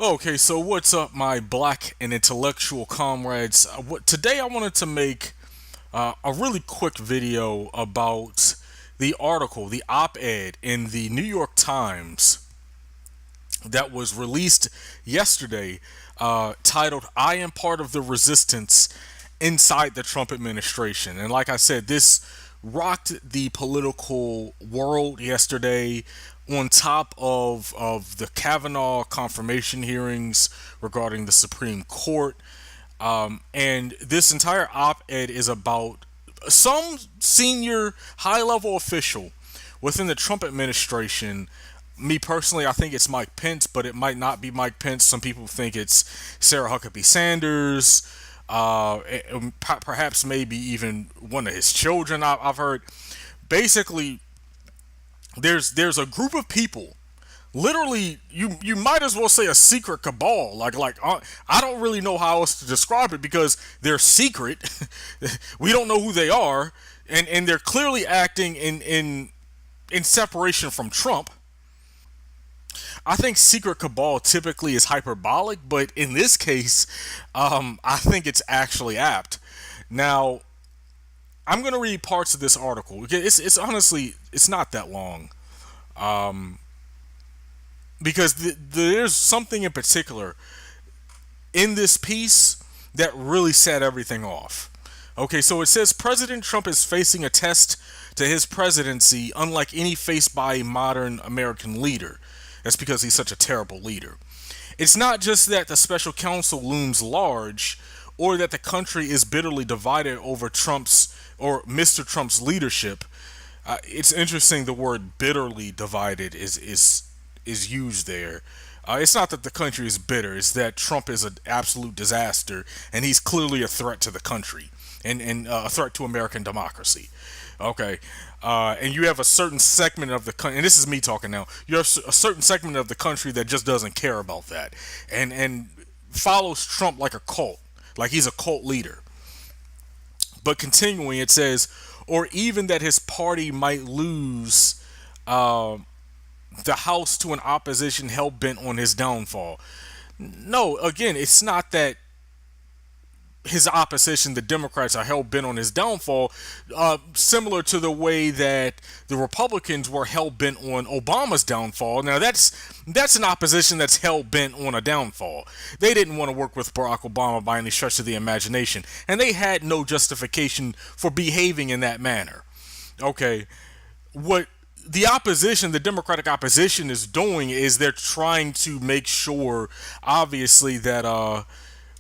Okay, so what's up, my black and intellectual comrades? Today I wanted to make a really quick video about the article, the op-ed in the New York Times that was released yesterday, titled "I Am Part of the Resistance Inside the Trump Administration." And like I said, this rocked the political world yesterday, on top of the Kavanaugh confirmation hearings regarding the Supreme Court. And this entire op-ed is about some senior high-level official within the Trump administration. Me personally, I think it's Mike Pence, but it might not be Mike Pence. Some people think it's Sarah Huckabee Sanders, and perhaps maybe even one of his children. I've heard. Basically, there's a group of people, literally, you might as well say a secret cabal. I don't really know how else to describe it because they're secret. We don't know who they are, and they're clearly acting in separation from Trump. I think secret cabal typically is hyperbolic, but in this case, I think it's actually apt. Now, I'm going to read parts of this article. It's honestly, it's not that long. Because there's something in particular in this piece that really set everything off. Okay, so it says President Trump is facing a test to his presidency unlike any faced by a modern American leader. That's because he's such a terrible leader. It's not just that the special counsel looms large or that the country is bitterly divided over Trump's or Mr. Trump's leadership. It's interesting the word bitterly divided is used there. It's not that the country is bitter; it's that Trump is an absolute disaster, and he's clearly a threat to the country and a threat to American democracy. Okay, and you have a certain segment of the country, and this is me talking now. You have a certain segment of the country that just doesn't care about that, and follows Trump like a cult, like he's a cult leader. But continuing, it says, or even that his party might lose uh, the House to an opposition hell bent on his downfall. No, again, it's not that his opposition, the Democrats, are hell bent on his downfall, similar to the way that the Republicans were hell bent on Obama's downfall. Now that's an opposition that's hell bent on a downfall. They didn't want to work with Barack Obama by any stretch of the imagination, and they had no justification for behaving in that manner. Okay, what the opposition, the Democratic opposition, is doing is they're trying to make sure, obviously, that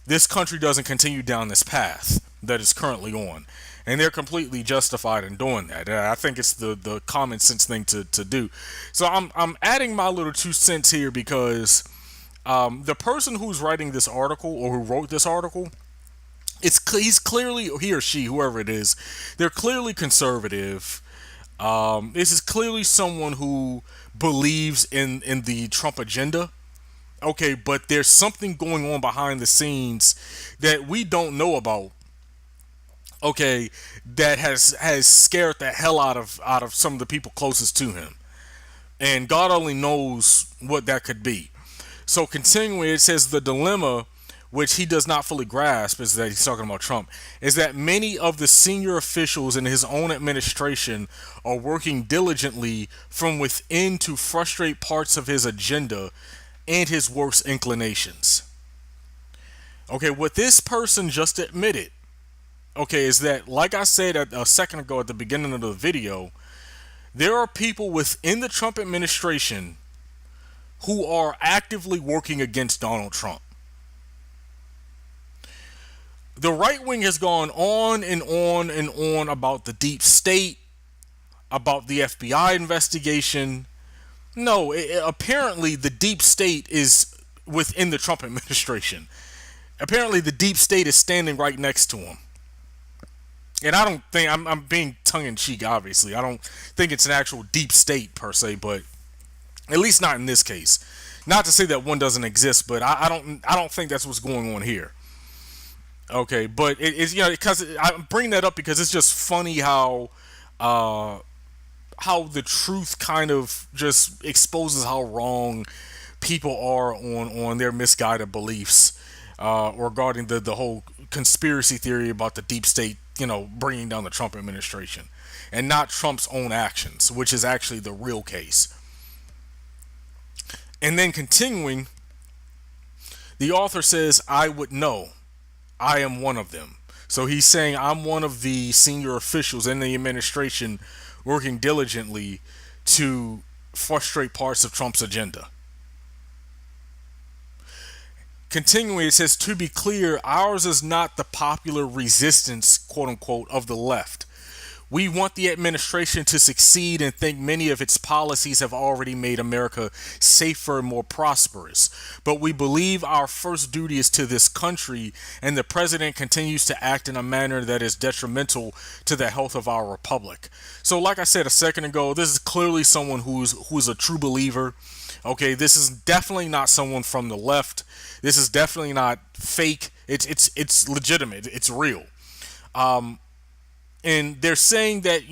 this country doesn't continue down this path that it's currently on. And they're completely justified in doing that. I think it's the common sense thing to do. So I'm adding my little 2 cents here because the person who's writing this article or who wrote this article, he's clearly, he or she, whoever it is, they're clearly conservative. This is clearly someone who believes in the Trump agenda. Okay, but there's something going on behind the scenes that we don't know about. Okay, that has scared the hell out of some of the people closest to him, and God only knows what that could be. So continuing, it says the dilemma, which he does not fully grasp, is that he's talking about Trump, is that many of the senior officials in his own administration are working diligently from within to frustrate parts of his agenda and his worst inclinations. Okay, what this person just admitted, okay, is that, like I said a second ago at the beginning of the video, there are people within the Trump administration who are actively working against Donald Trump. The right wing has gone on and on and on about the deep state, about the FBI investigation. No, apparently the deep state is within the Trump administration. Apparently the deep state is standing right next to him. And I don't think, I'm being tongue in cheek, obviously. I don't think it's an actual deep state per se, but at least not in this case. Not to say that one doesn't exist, but I don't think that's what's going on here. Okay, but it's, because I'm bringing that up because it's just funny uh, how the truth kind of just exposes how wrong people are on their misguided beliefs regarding the whole conspiracy theory about the deep state, bringing down the Trump administration, and not Trump's own actions, which is actually the real case. And then continuing, the author says, I would know. I am one of them. So he's saying, I'm one of the senior officials in the administration working diligently to frustrate parts of Trump's agenda. Continuing, it says, to be clear, ours is not the popular resistance, quote unquote, of the left. We want the administration to succeed and think many of its policies have already made America safer and more prosperous. But we believe our first duty is to this country, and the president continues to act in a manner that is detrimental to the health of our republic. So, like I said a second ago, this is clearly someone who's a true believer. Okay, this is definitely not someone from the left. This is definitely not fake. It's legitimate. It's real. And they're saying that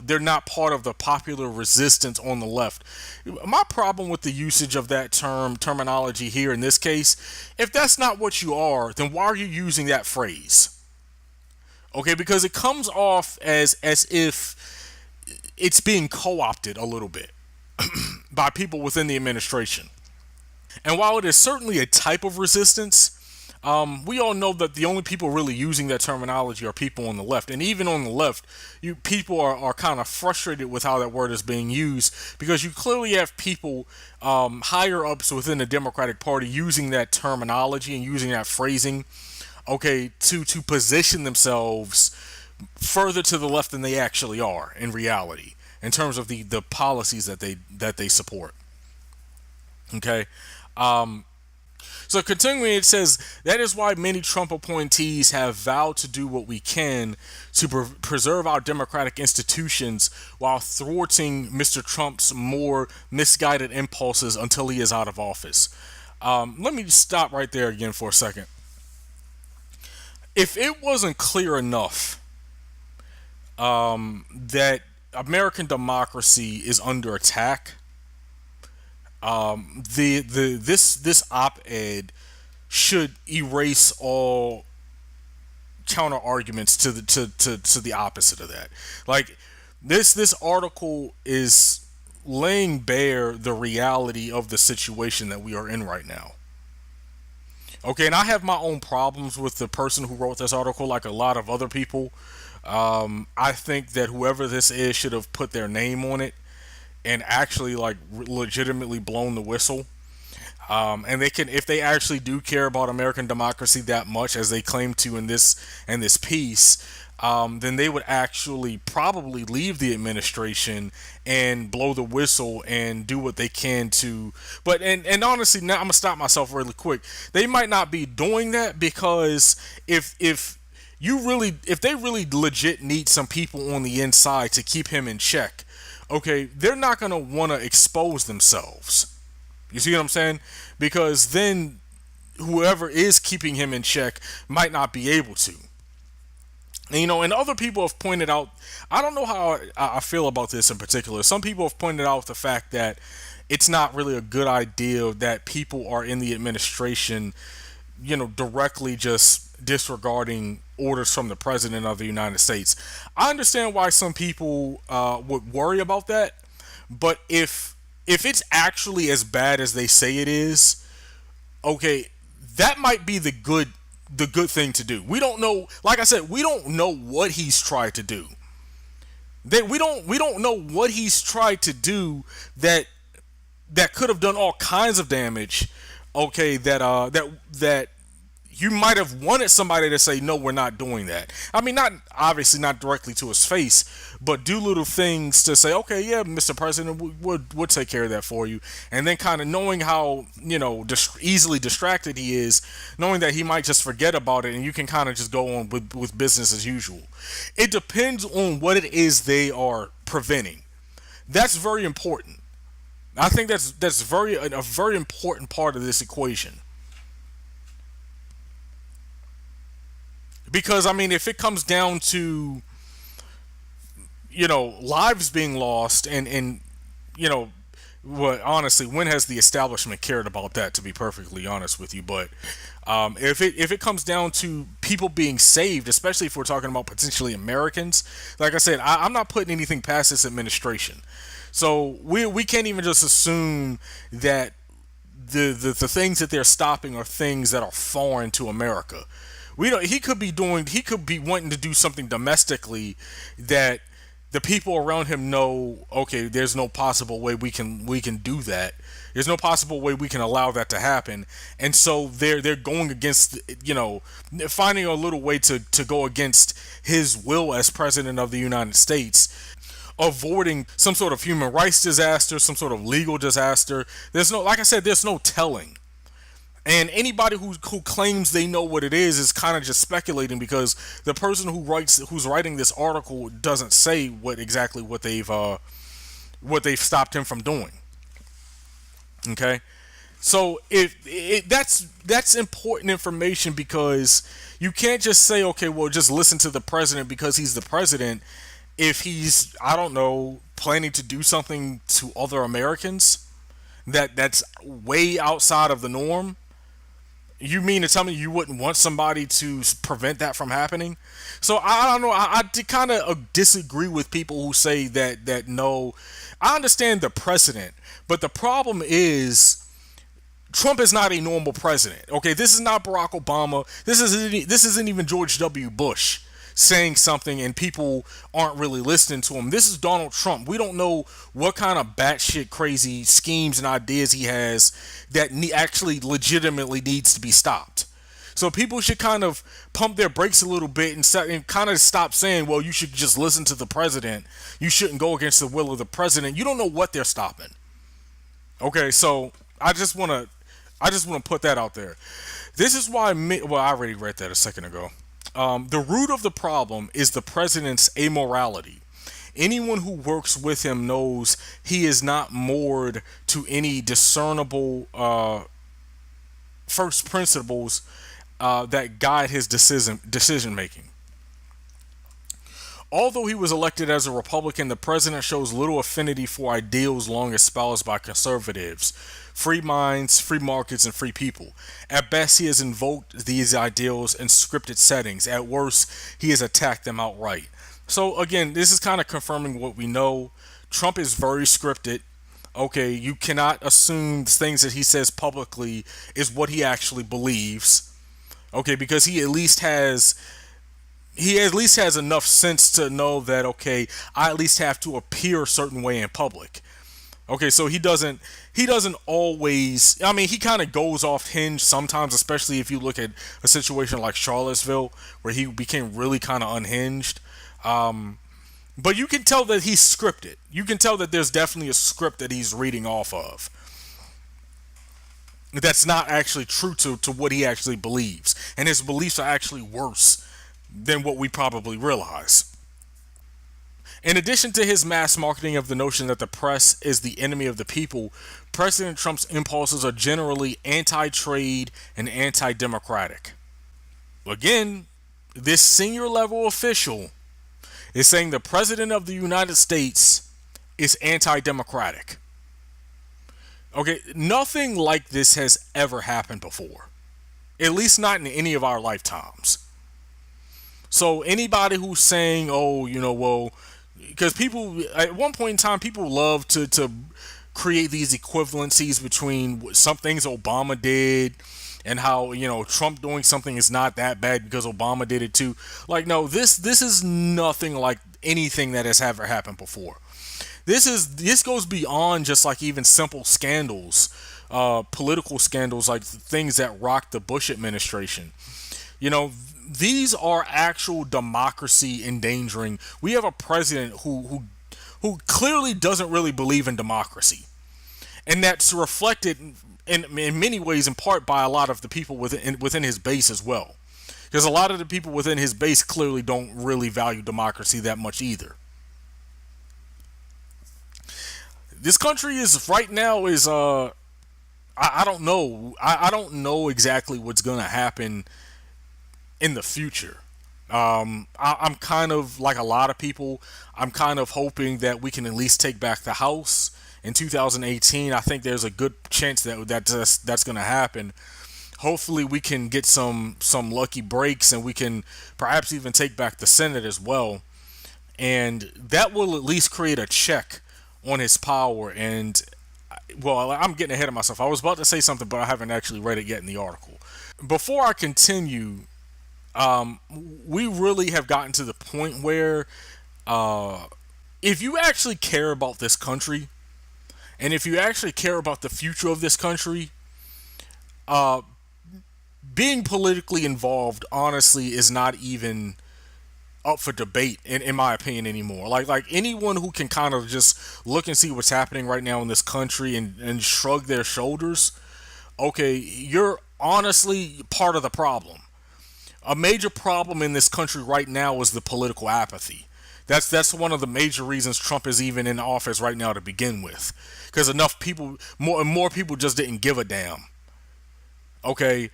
they're not part of the popular resistance on the left. My problem with the usage of that terminology here in this case, if that's not what you are, then why are you using that phrase? Okay, because it comes off as if it's being co-opted a little bit by people within the administration. And while it is certainly a type of resistance, we all know that the only people really using that terminology are people on the left. And even on the left, people are kind of frustrated with how that word is being used, because you clearly have people higher ups within the Democratic Party using that terminology and using that phrasing, okay, to position themselves further to the left than they actually are in reality, in terms of the policies that they support. Okay. So continuing, it says, that is why many Trump appointees have vowed to do what we can to preserve our democratic institutions while thwarting Mr. Trump's more misguided impulses until he is out of office. Let me stop right there again for a second. If it wasn't clear enough that American democracy is under attack, this op-ed should erase all counter arguments to the opposite of that. Like, this article is laying bare the reality of the situation that we are in right now. Okay, and I have my own problems with the person who wrote this article, like a lot of other people. I think that whoever this is should have put their name on it and actually legitimately blown the whistle. And they can, if they actually do care about American democracy that much as they claim to in this piece, then they would actually probably leave the administration and blow the whistle and do what they can to. But and honestly, now I'm gonna stop myself really quick. They might not be doing that, because if they really legit need some people on the inside to keep him in check, okay, they're not going to want to expose themselves. You see what I'm saying? Because then whoever is keeping him in check might not be able to. And other people have pointed out, I don't know how I feel about this in particular. Some people have pointed out the fact that it's not really a good idea that people are in the administration, directly just disregarding orders from the president of the United States. I understand why some people would worry about that, but if it's actually as bad as they say it is, okay, that might be the good thing to do. We don't know. Like I said, we don't know what he's tried to do. We don't know what he's tried to do that could have done all kinds of damage. Okay, that you might have wanted somebody to say, no, we're not doing that. I mean, not directly to his face, but do little things to say, okay, yeah, Mr. President, we'll take care of that for you. And then kind of knowing how, easily distracted he is, knowing that he might just forget about it, and you can kind of just go on with business as usual. It depends on what it is they are preventing. That's very important. I think that's a very important part of this equation. Because, I mean, if it comes down to, lives being lost and Well, honestly, when has the establishment cared about that? To be perfectly honest with you, but if it comes down to people being saved, especially if we're talking about potentially Americans, like I said, I'm not putting anything past this administration. So we can't even just assume that the things that they're stopping are things that are foreign to America. We don't. He could be wanting to do something domestically that the people around him know. Okay, there's no possible way we can do that. There's no possible way we can allow that to happen, and so they're going against, finding a little way to go against his will as president of the United States, avoiding some sort of human rights disaster, some sort of legal disaster. There's no, like I said, there's no telling. And anybody who claims they know what it is kind of just speculating, because the person who's writing this article doesn't say what they've stopped him from doing. Okay, so that's important information, because you can't just say, okay, well, just listen to the president because he's the president, if he's, I don't know, planning to do something to other Americans that's way outside of the norm. You mean to tell me you wouldn't want somebody to prevent that from happening? So I don't know. I kind of disagree with people who say that no. I understand the precedent, but the problem is Trump is not a normal president. Okay, this is not Barack Obama. This isn't even George W. Bush saying something and people aren't really listening to him. This is Donald Trump. We don't know what kind of batshit crazy schemes and ideas he has that actually legitimately needs to be stopped. So people should kind of pump their brakes a little bit and kind of stop saying, well, you should just listen to the president. You shouldn't go against the will of the president. You don't know what they're stopping. Okay, so I just want to put that out there. This is why, well, I already read that a second ago. The root of the problem is the president's amorality. Anyone who works with him knows he is not moored to any discernible first principles that guide his decision making. Although he was elected as a Republican, the president shows little affinity for ideals long espoused by conservatives: free minds, free markets, and free people. At best, he has invoked these ideals in scripted settings. At worst, he has attacked them outright. So, again, this is kind of confirming what we know. Trump is very scripted. Okay, you cannot assume things that he says publicly is what he actually believes. Okay, because he at least has enough sense to know that, okay, I at least have to appear a certain way in public. Okay, so he doesn't always, I mean, he kind of goes off hinge sometimes, especially if you look at a situation like Charlottesville where he became really kind of unhinged. But you can tell that he's scripted. You can tell that there's definitely a script that he's reading off of that's not actually true to what he actually believes. And his beliefs are actually worse than what we probably realize. In addition to his mass marketing of the notion that the press is the enemy of the people, President Trump's impulses are generally anti trade and anti democratic. Again, this senior level official is saying the President of the United States is anti democratic. Okay, nothing like this has ever happened before, at least not in any of our lifetimes. So anybody who's saying, oh, well, because people at one point in time, people love to create these equivalencies between some things Obama did and how, Trump doing something is not that bad because Obama did it too. Like, no, this is nothing like anything that has ever happened before. This goes beyond just like even simple scandals, political scandals, like things that rocked the Bush administration. You know, these are actual democracy endangering. We have a president who clearly doesn't really believe in democracy, and that's reflected in many ways, in part by a lot of the people within his base as well, because a lot of the people within his base clearly don't really value democracy that much either. This country is right now is I don't know. I don't know exactly what's gonna happen in the future. I'm kind of like a lot of people. I'm kind of hoping that we can at least take back the House in 2018. I think there's a good chance that's going to happen. Hopefully, we can get some lucky breaks, and we can perhaps even take back the Senate as well, and that will at least create a check on his power. And well, I'm getting ahead of myself. I was about to say something, but I haven't actually read it yet in the article. Before I continue, we really have gotten to the point where if you actually care about this country, and if you actually care about the future of this country, uh, being politically involved honestly is not even up for debate in my opinion anymore. Like anyone who can kind of just look and see what's happening right now in this country and shrug their shoulders, okay, you're honestly part of the problem. A major problem in this country right now is the political apathy. That's one of the major reasons Trump is even in office right now to begin with, because enough people, more and more people, just didn't give a damn. Okay,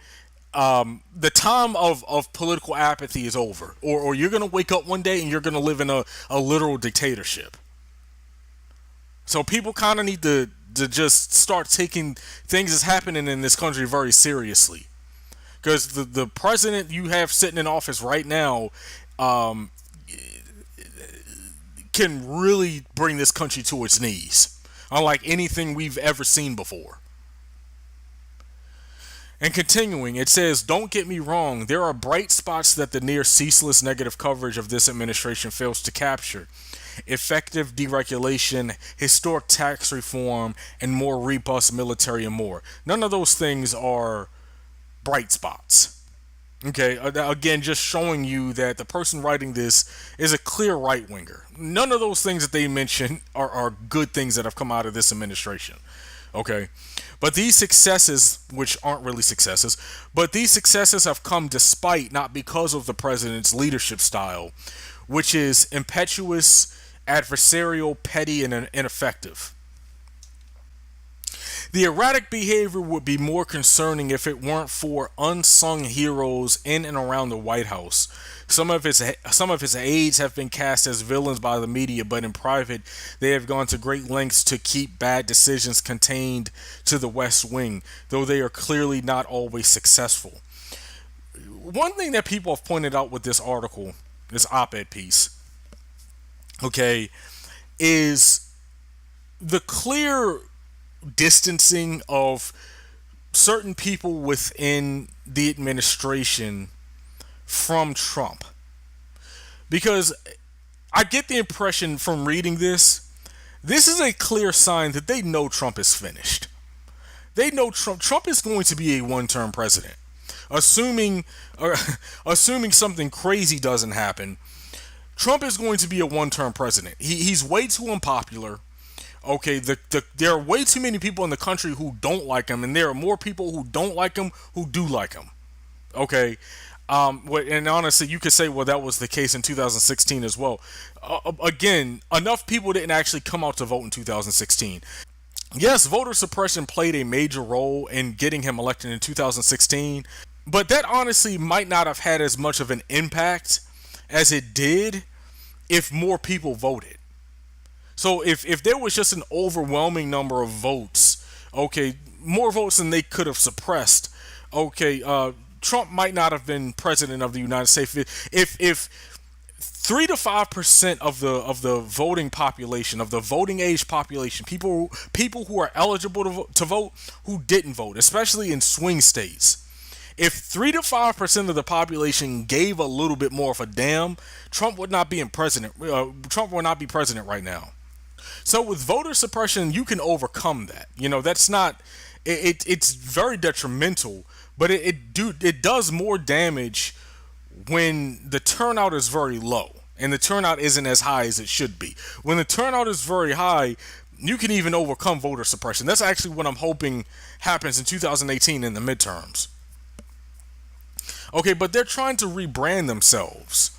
the time of political apathy is over, or you're gonna wake up one day and you're gonna live in a literal dictatorship. So people kind of need to just start taking things that's happening in this country very seriously, because the president you have sitting in office right now um, can really bring this country to its knees, unlike anything we've ever seen before. And continuing, it says, don't get me wrong, there are bright spots that the near ceaseless negative coverage of this administration fails to capture. Effective deregulation, historic tax reform, and more robust military and more. None of those things are bright spots. Okay, again, just showing you that the person writing this is a clear right winger. None of those things that they mention are good things that have come out of this administration. Okay, but these successes, which aren't really successes, but these successes have come despite, not because of the president's leadership style, which is impetuous, adversarial, petty, and ineffective. The erratic behavior would be more concerning if it weren't for unsung heroes in and around the White House. Some of his aides have been cast as villains by the media, but in private, they have gone to great lengths to keep bad decisions contained to the West Wing, though they are clearly not always successful. One thing that people have pointed out with this article, this op-ed piece, okay, is the clear distancing of certain people within the administration from Trump. Because I get the impression from reading this is a clear sign that they know Trump is finished. They know Trump is going to be a one-term president. Assuming assuming something crazy doesn't happen, Trump is going to be a one-term president. He's way too unpopular. Okay, there are way too many people in the country who don't like him, and there are more people who don't like him who do like him. Okay, and honestly, you could say, well, that was the case in 2016 as well. Again, enough people didn't actually come out to vote in 2016. Yes, voter suppression played a major role in getting him elected in 2016, but that honestly might not have had as much of an impact as it did if more people voted. So if there was just an overwhelming number of votes, okay, more votes than they could have suppressed, okay, Trump might not have been president of the United States. If 3 to 5% of the voting population, of the voting age population, people who are eligible to vote who didn't vote, especially in swing states. If 3 to 5% of the population gave a little bit more of a damn, Trump would not be in president. Trump would not be president right now. So with voter suppression, you can overcome that. That's not. It's very detrimental, but it does more damage when the turnout is very low and the turnout isn't as high as it should be. When the turnout is very high, you can even overcome voter suppression. That's actually what I'm hoping happens in 2018 in the midterms. Okay, but they're trying to rebrand themselves,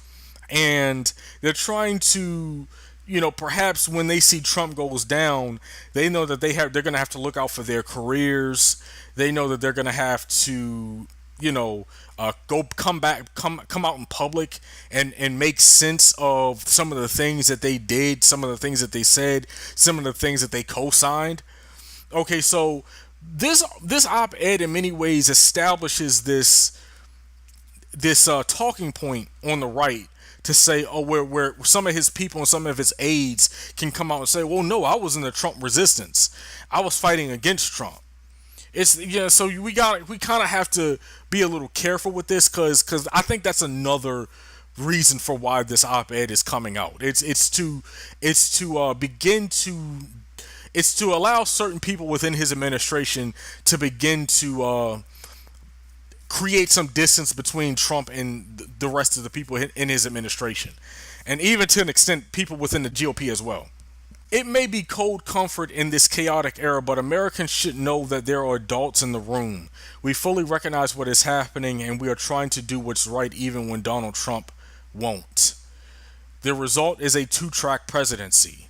and they're trying to, perhaps when they see Trump goes down, they know that they're going to have to look out for their careers. They know that they're going to have to you know, go come out in public and make sense of some of the things that they did, some of the things that they said, some of the things that they co-signed. Okay, so this op-ed in many ways establishes this talking point on the right to say, oh, where some of his people and some of his aides can come out and say, well, no, I was in the Trump resistance, I was fighting against Trump. It's yeah, so we kind of have to be a little careful with this because I think that's another reason for why this op-ed is coming out. It's to allow certain people within his administration to begin to create some distance between Trump and the rest of the people in his administration, and even to an extent, people within the GOP as well. It may be cold comfort in this chaotic era, but Americans should know that there are adults in the room. We fully recognize what is happening, and we are trying to do what's right even when Donald Trump won't. The result is a two-track presidency.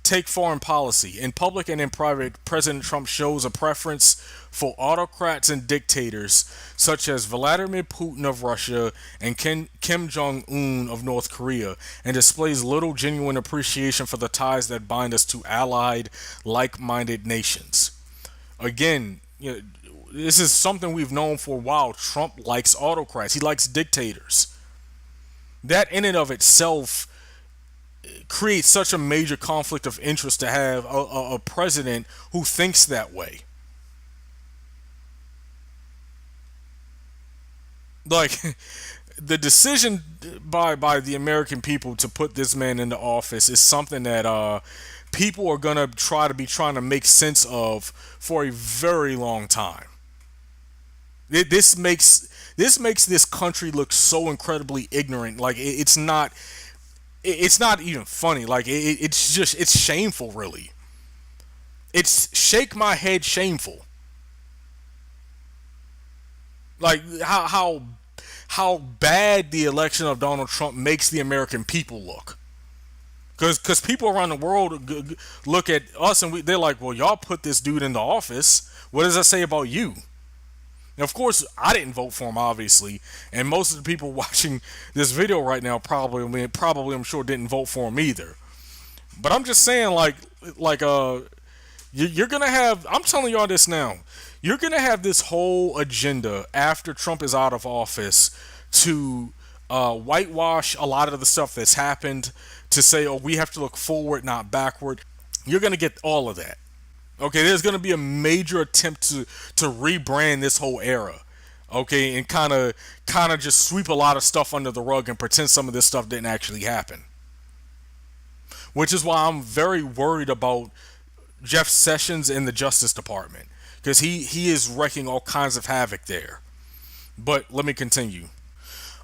Take foreign policy. In public and in private, President Trump shows a preference for autocrats and dictators such as Vladimir Putin of Russia and Kim Jong un of North Korea, and displays little genuine appreciation for the ties that bind us to allied, like minded nations. Again, this is something we've known for a while. Trump likes autocrats, he likes dictators. That in and of itself creates such a major conflict of interest to have a president who thinks that way. Like the decision by the American people to put this man into office is something that people are gonna trying to make sense of for a very long time. This makes this country look so incredibly ignorant. Like it's not even funny. Like it's shameful, really. It's shake my head shameful. Like how bad the election of Donald Trump makes the American people look. Because people around the world look at us and they're like, well, y'all put this dude in the office. What does that say about you? And of course, I didn't vote for him, obviously, and most of the people watching this video right now probably I'm sure didn't vote for him either. But I'm just saying, you're gonna have. I'm telling y'all this now. You're gonna have this whole agenda after Trump is out of office to whitewash a lot of the stuff that's happened. To say, oh, we have to look forward, not backward. You're gonna get all of that. Okay, there's going to be a major attempt to rebrand this whole era. Okay, and kind of just sweep a lot of stuff under the rug and pretend some of this stuff didn't actually happen. Which is why I'm very worried about Jeff Sessions in the Justice Department because he is wreaking all kinds of havoc there. But let me continue.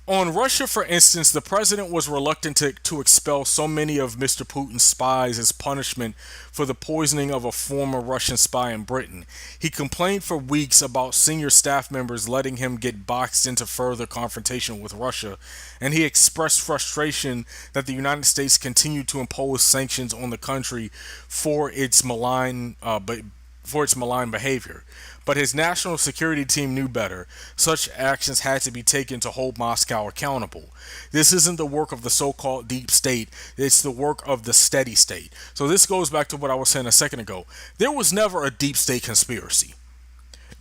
On Russia, for instance, the president was reluctant to expel so many of Mr. Putin's spies as punishment for the poisoning of a former Russian spy in Britain. He complained for weeks about senior staff members letting him get boxed into further confrontation with Russia, and he expressed frustration that the United States continued to impose sanctions on the country for its malign behavior. But his national security team knew better. Such actions had to be taken to hold Moscow accountable. This isn't the work of the so-called deep state, it's the work of the steady state. So this goes back to what I was saying a second ago. There was never a deep state conspiracy.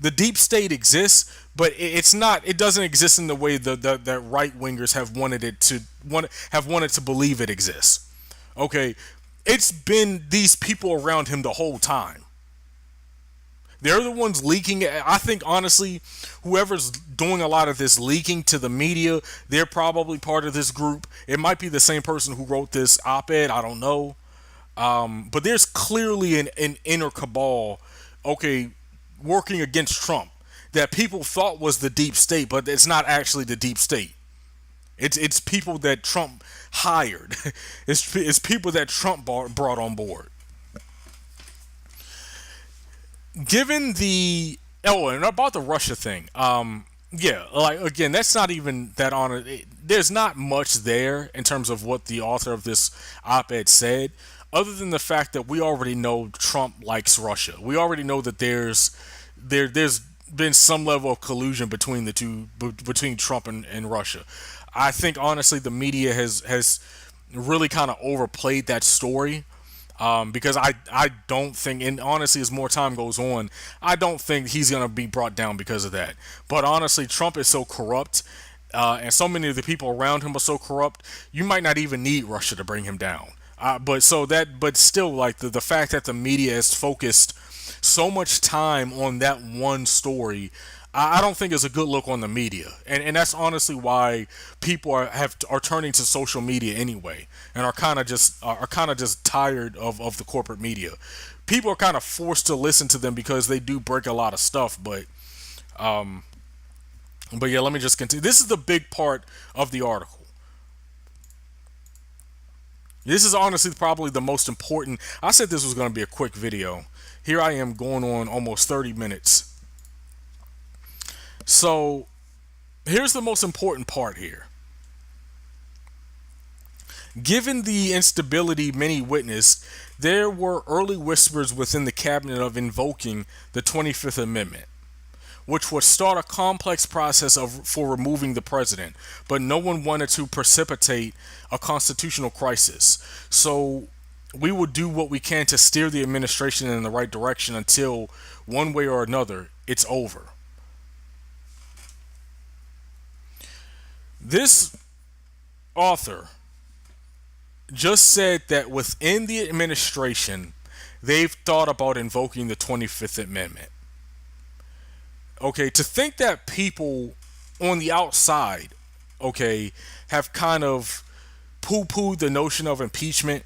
The deep state exists, but it doesn't exist in the way that right wingers have wanted to believe it exists. Okay, it's been these people around him the whole time. They're the ones leaking. I think, honestly, whoever's doing a lot of this leaking to the media, they're probably part of this group. It might be the same person who wrote this op-ed. I don't know. But there's clearly an inner cabal, okay, working against Trump that people thought was the deep state, but it's not actually the deep state. It's people that Trump hired. It's people that Trump brought on board. Given the and about the Russia thing, yeah, like again, that's not even that on it. There's not much there in terms of what the author of this op-ed said, other than the fact that we already know Trump likes Russia. We already know that there's been some level of collusion between the two, between Trump and Russia. I think honestly the media has really kind of overplayed that story, because I don't think, and honestly, as more time goes on, I don't think he's going to be brought down because of that. But honestly, Trump is so corrupt, and so many of the people around him are so corrupt, you might not even need Russia to bring him down. But still, like the fact that the media has focused so much time on that one story, I don't think is a good look on the media, and that's honestly why people are turning to social media anyway, and are kind of just tired of the corporate media. People are kind of forced to listen to them because they do break a lot of stuff, but yeah, let me just continue. This is the big part of the article. This is honestly probably the most important. I said this was going to be a quick video. Here I am going on almost 30 minutes. So here's the most important part here. Given the instability many witnessed, there were early whispers within the cabinet of invoking the 25th Amendment, which would start a complex process for removing the president, but no one wanted to precipitate a constitutional crisis. So we will do what we can to steer the administration in the right direction until, one way or another, it's over. This author just said that within the administration, they've thought about invoking the 25th Amendment. Okay, to think that people on the outside, okay, have kind of poo-pooed the notion of impeachment.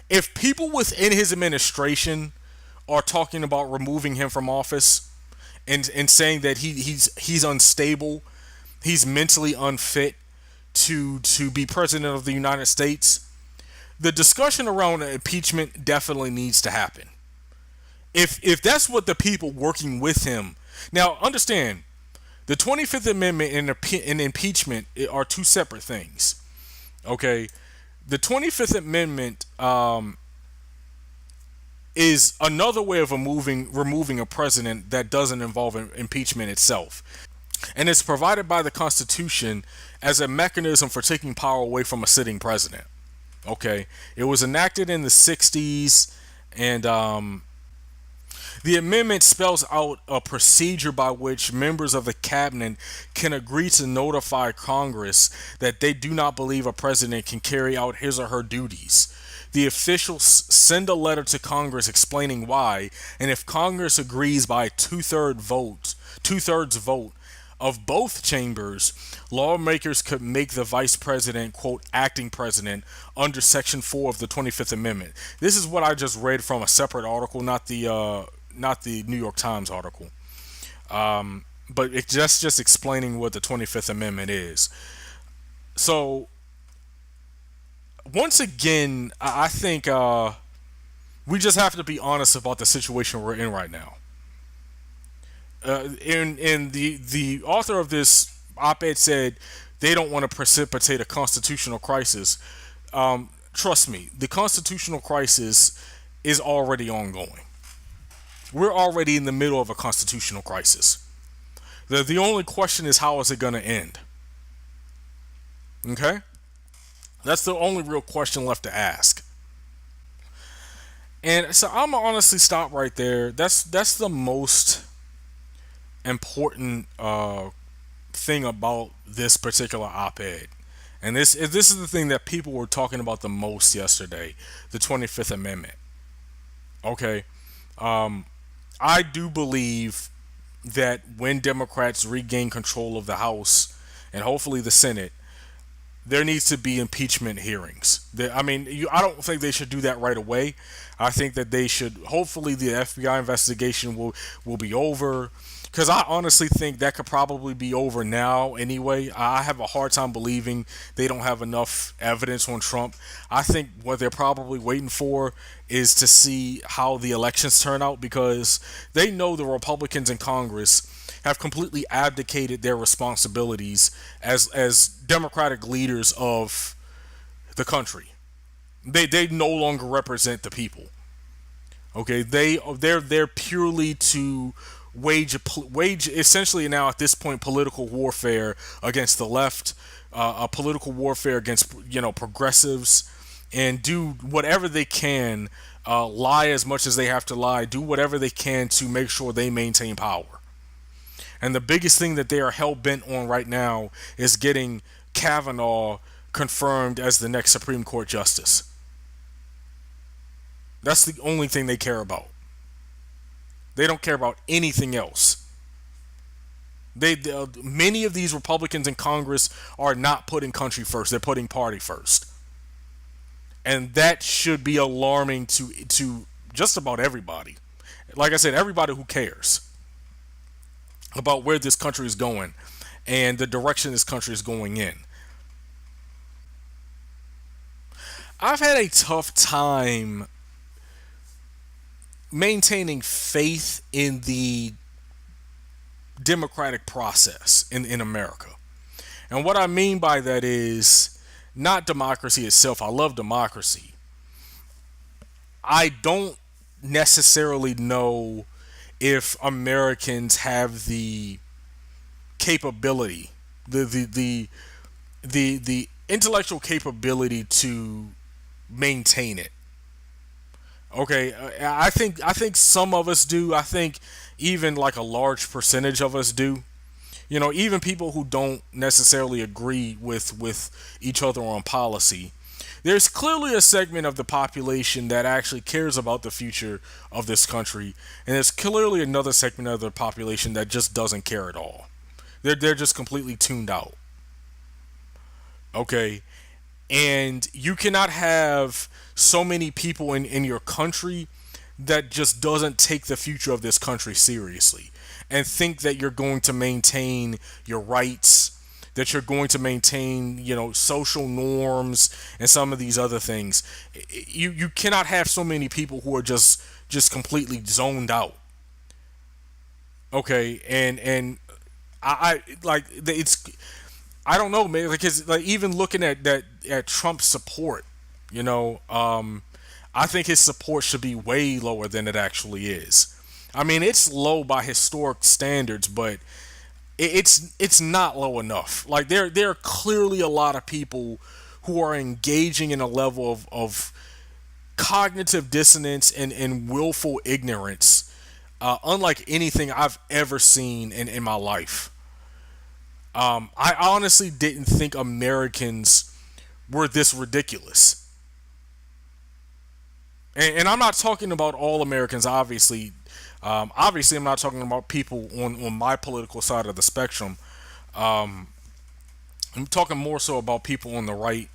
If people within his administration are talking about removing him from office and saying that he's unstable, he's mentally unfit to be president of the United States, the discussion around impeachment definitely needs to happen. If that's what the people working with him, now understand, the 25th Amendment and impeachment are two separate things. Okay, the 25th Amendment is another way of removing a president that doesn't involve impeachment itself, and it's provided by the Constitution as a mechanism for taking power away from a sitting president. Okay, it was enacted in the 60s, and the amendment spells out a procedure by which members of the cabinet can agree to notify Congress that they do not believe a president can carry out his or her duties. The officials send a letter to Congress explaining why, and if Congress agrees by two-thirds vote of both chambers, lawmakers could make the vice president, quote, acting president under Section 4 of the 25th Amendment. This is what I just read from a separate article, not the New York Times article. But it's just explaining what the 25th Amendment is. So, once again, I think we just have to be honest about the situation we're in right now. And the author of this op-ed said they don't want to precipitate a constitutional crisis. Trust me, the constitutional crisis is already ongoing. We're already in the middle of a constitutional crisis. The only question is, how is it going to end? Okay? That's the only real question left to ask. And so I'm gonna honestly stop right there. That's the most important thing about this particular op-ed. And this is the thing that people were talking about the most yesterday, the 25th Amendment. Okay? I do believe that when Democrats regain control of the House and hopefully the Senate, there needs to be impeachment hearings. I don't think they should do that right away. I think that they should. Hopefully, the FBI investigation will be over. Because I honestly think that could probably be over now anyway. I have a hard time believing they don't have enough evidence on Trump. I think what they're probably waiting for is to see how the elections turn out, because they know the Republicans in Congress have completely abdicated their responsibilities as democratic leaders of the country. They no longer represent the people. Okay, they're there purely to wage essentially now at this point political warfare against the left, a political warfare against progressives, and do whatever they can, lie as much as they have to lie, do whatever they can to make sure they maintain power. And the biggest thing that they are hell bent on right now is getting Kavanaugh confirmed as the next Supreme Court justice. That's the only thing they care about. They don't care about anything else. Many of these Republicans in Congress are not putting country first. They're putting party first. And that should be alarming to just about everybody. Like I said, everybody who cares about where this country is going and the direction this country is going in. I've had a tough time maintaining faith in the democratic process in America. And what I mean by that is not democracy itself. I love democracy. I don't necessarily know if Americans have the capability, the intellectual capability to maintain it. Okay, I think some of us do. I think even like a large percentage of us do. Even people who don't necessarily agree with each other on policy. There's clearly a segment of the population that actually cares about the future of this country, and there's clearly another segment of the population that just doesn't care at all. They're just completely tuned out. Okay, and you cannot have so many people in your country that just doesn't take the future of this country seriously and think that you're going to maintain your rights, that you're going to maintain, social norms and some of these other things. You cannot have so many people who are just completely zoned out. Okay, and I like it's I don't know, man, because like even looking at Trump's support, I think his support should be way lower than it actually is. I mean, it's low by historic standards, but it's not low enough. Like there are clearly a lot of people who are engaging in a level of cognitive dissonance and willful ignorance, unlike anything I've ever seen in my life. I honestly didn't think Americans were this ridiculous. And I'm not talking about all Americans, obviously. Obviously, I'm not talking about people on my political side of the spectrum. I'm talking more so about people on the right.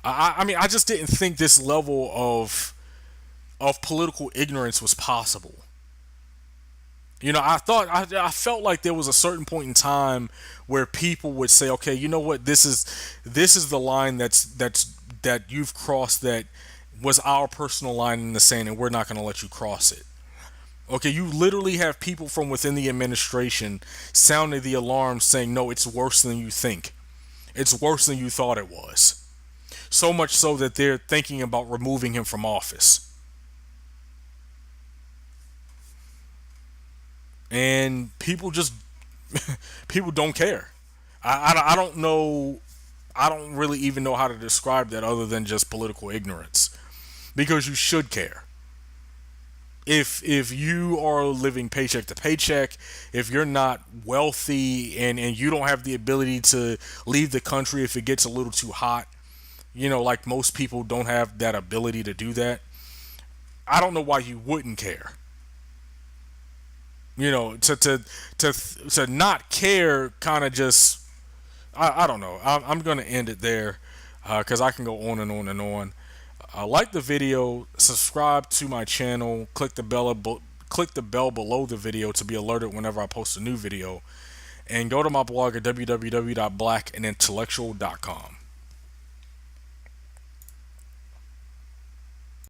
I mean, I just didn't think this level of political ignorance was possible. I felt like there was a certain point in time where people would say, okay, you know what, this is the line that you've crossed, that was our personal line in the sand, and we're not going to let you cross it. Okay, you literally have people from within the administration sounding the alarm, saying, no, it's worse than you think. It's worse than you thought it was. So much so that they're thinking about removing him from office. And people just people don't care. I don't know. I don't really even know how to describe that other than just political ignorance, because you should care. If you are living paycheck to paycheck, if you're not wealthy and you don't have the ability to leave the country if it gets a little too hot, like most people don't have that ability to do that, I don't know why you wouldn't care. To not care kind of just, I don't know. I'm going to end it there because I can go on and on and on. Like the video, subscribe to my channel, click the bell below the video to be alerted whenever I post a new video, and go to my blog at www.blackandintellectual.com.